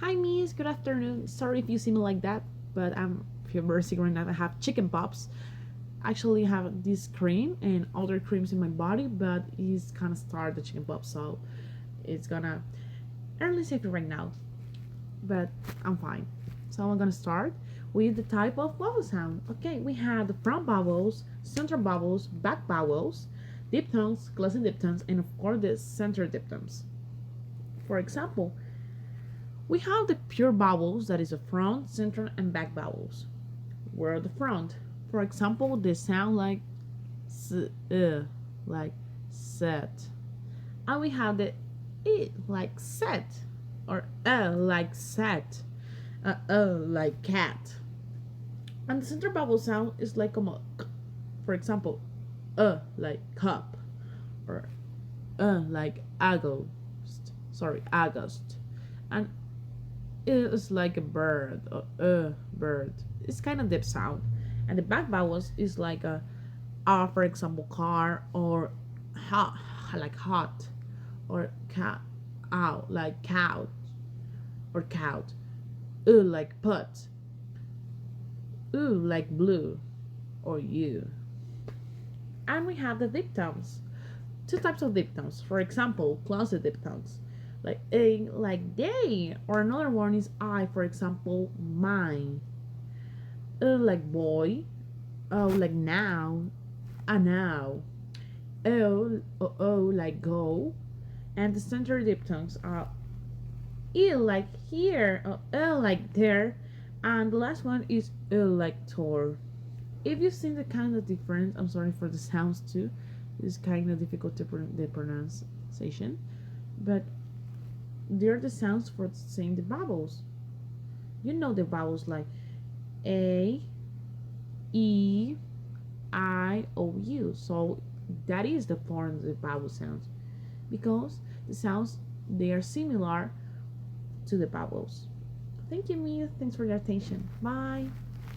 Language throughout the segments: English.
Hi, Miss. Good afternoon. Sorry if you see me like that, but I'm feel very sick right now. I have chicken pops. Actually, have this cream and other creams in my body, but it's kind of start the chicken pops, so it's gonna early safety right now. But I'm fine. So I'm gonna start with the type of vowel sound. Okay, we have the front vowels, center vowels, back vowels, diphthongs, closing diphthongs, and of course the center diphthongs. For example, we have the pure vowels, that is the front, center, and back vowels. Where are the front? For example, they sound like s, like set. And we have the I like set, or like set, like cat. And the center vowel sound is like a k. For example, like cup, or like August. Sorry, August. And is like a bird or a bird. It's kind of deep sound. And the back vowels is like a for example, car or hot, like hot, or cat, out, like cow, or cow. Like put. Like blue, or you. And we have the diphthongs. Two types of diphthongs. For example, closed diphthongs, like a, like they, or another one is I. For example, mine. Like boy. Like now. A now. Like go. And the center diphthongs are like here, like there. And the last one is like tor. If you've seen the kind of difference, I'm sorry for the sounds too. It's kind of difficult to the pronunciation, but they're the sounds for saying the vowels. You know the vowels like a, e, I, o, u. So that is the form of the vowel sounds because the sounds they are similar to the vowels. Thank you, Mia. Thanks for your attention. Bye.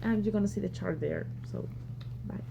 And you're gonna see the chart there. So bye.